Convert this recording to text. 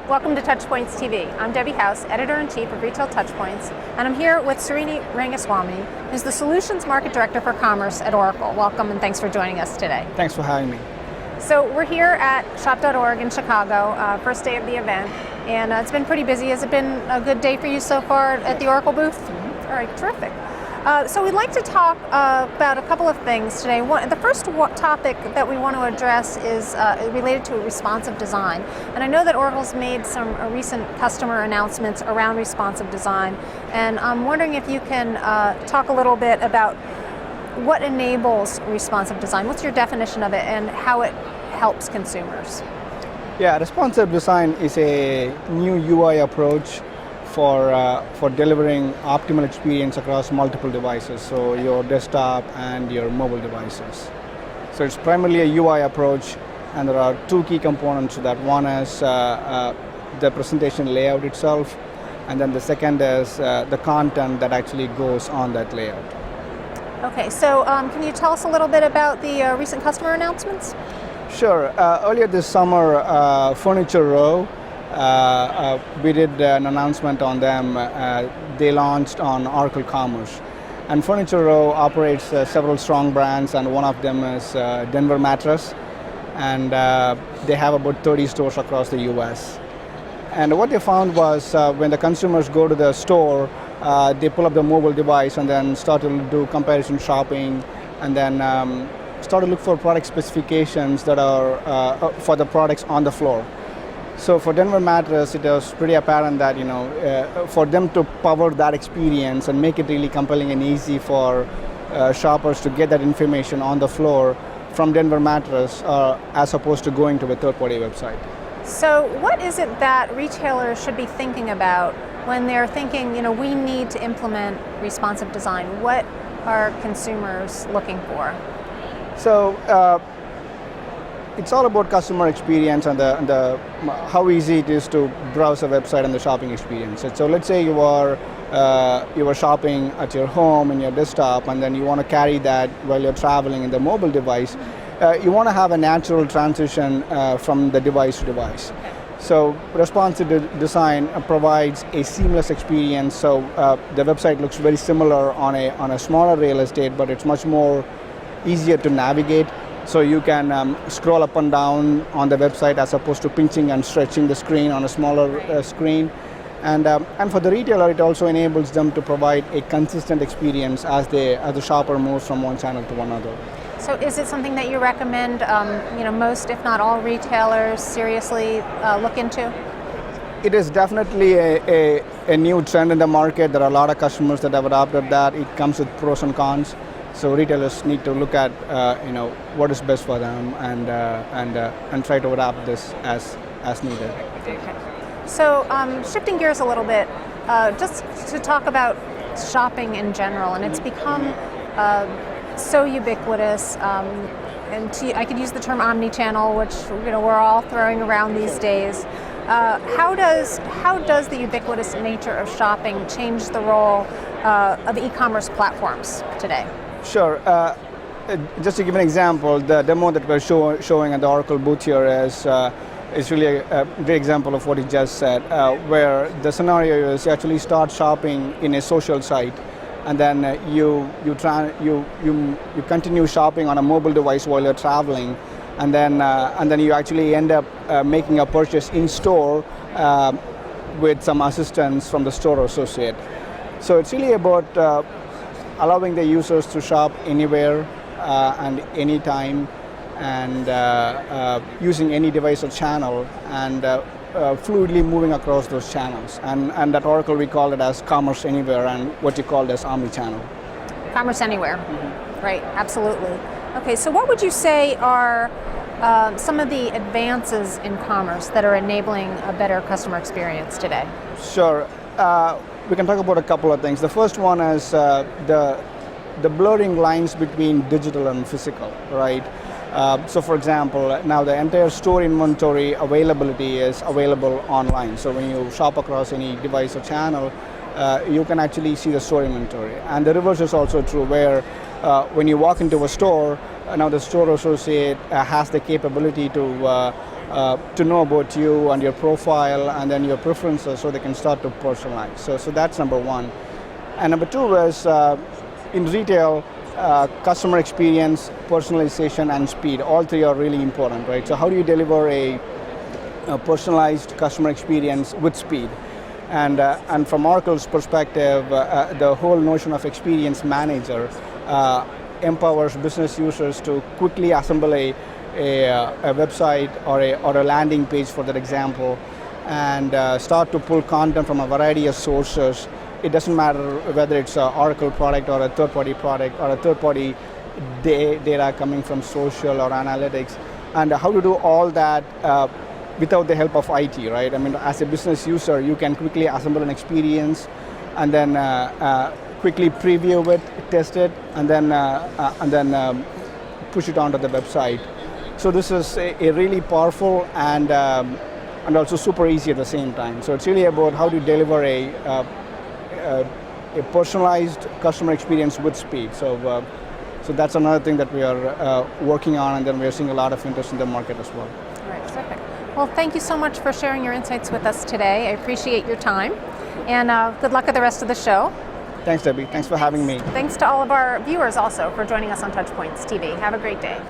Welcome to TouchPoints TV. I'm Debbie House, Editor-in-Chief of Retail TouchPoints, and I'm here with Srini Rangaswamy, who's the Solutions Market Director for Commerce at Oracle. Welcome and thanks for joining us today. Thanks for having me. So we're here at Shop.org in Chicago, first day of the event, and it's been pretty busy. Has it been a good day for you so far at the Oracle booth? Mm-hmm. All right, terrific. So we'd like to talk about a couple of things today. The first topic that we want to address is related to responsive design. And I know that Oracle's made some recent customer announcements around responsive design. And I'm wondering if you can talk a little bit about what enables responsive design. What's your definition of it and how it helps consumers? Yeah, responsive design is a new UI approach for delivering optimal experience across multiple devices, so your desktop and your mobile devices. So it's primarily a UI approach, and there are two key components to that. One is the presentation layout itself, and then the second is the content that actually goes on that layout. Okay, so can you tell us a little bit about the recent customer announcements? Sure. Earlier this summer, Furniture Row, we did an announcement on them. They launched on Oracle Commerce. And Furniture Row operates several strong brands, and one of them is Denver Mattress. And they have about 30 stores across the US. And what they found was when the consumers go to the store, they pull up the mobile device and then start to do comparison shopping, and then start to look for product specifications that are for the products on the floor. So for Denver Mattress, it was pretty apparent that for them to power that experience and make it really compelling and easy for shoppers to get that information on the floor from Denver Mattress, as opposed to going to a third-party website. So what is it that retailers should be thinking about when they're thinking, we need to implement responsive design? What are consumers looking for? So it's all about customer experience and how easy it is to browse a website and the shopping experience. So let's say you are shopping at your home in your desktop, and then you want to carry that while you're traveling in the mobile device. You want to have a natural transition from the device to device. So responsive design provides a seamless experience. So the website looks very similar on a smaller real estate, but it's much more easier to navigate. So you can scroll up and down on the website as opposed to pinching and stretching the screen on a smaller screen. And for the retailer, it also enables them to provide a consistent experience as the shopper moves from one channel to another. So is it something that you recommend most, if not all, retailers seriously look into? It is definitely a new trend in the market. There are a lot of customers that have adopted that. It comes with pros and cons. So retailers need to look at what is best for them and try to adapt this as needed. Okay. So shifting gears a little bit, just to talk about shopping in general, and it's become so ubiquitous. I could use the term omni-channel, which we're all throwing around these days. How does the ubiquitous nature of shopping change the role of e-commerce platforms today? Sure. Just to give an example, the demo that we're showing at the Oracle booth here is really a great example of what you just said, where the scenario is you actually start shopping in a social site, and then you continue shopping on a mobile device while you're traveling, and then you actually end up making a purchase in store with some assistance from the store associate. So it's really about allowing the users to shop anywhere and anytime, and using any device or channel, and fluidly moving across those channels. And at Oracle, we call it as Commerce Anywhere, and what you called as Omnichannel. Commerce Anywhere, mm-hmm. Right, absolutely. Okay, so what would you say are some of the advances in commerce that are enabling a better customer experience today? Sure. We can talk about a couple of things. The first one is the blurring lines between digital and physical, right? So for example, now the entire store inventory availability is available online. So when you shop across any device or channel, you can actually see the store inventory. And the reverse is also true, where when you walk into a store, now the store associate has the capability to to know about you and your profile and then your preferences so they can start to personalize. So that's number one. And number two is in retail, customer experience, personalization, and speed. All three are really important, right? So how do you deliver a personalized customer experience with speed? And from Oracle's perspective, the whole notion of experience manager empowers business users to quickly assemble a website or a landing page, for that example, and start to pull content from a variety of sources. It doesn't matter whether it's an Oracle product or a third-party product or a third-party data coming from social or analytics, and how to do all that without the help of IT, right? I mean, as a business user, you can quickly assemble an experience and then quickly preview it, test it, and then push it onto the website. So this is a really powerful and also super easy at the same time. So it's really about how to deliver a personalized customer experience with speed. So that's another thing that we are working on, and then we are seeing a lot of interest in the market as well. All right, terrific. Well, thank you so much for sharing your insights with us today. I appreciate your time, and good luck with the rest of the show. Thanks, Debbie. Thanks for having me. Thanks to all of our viewers also for joining us on TouchPoints TV. Have a great day.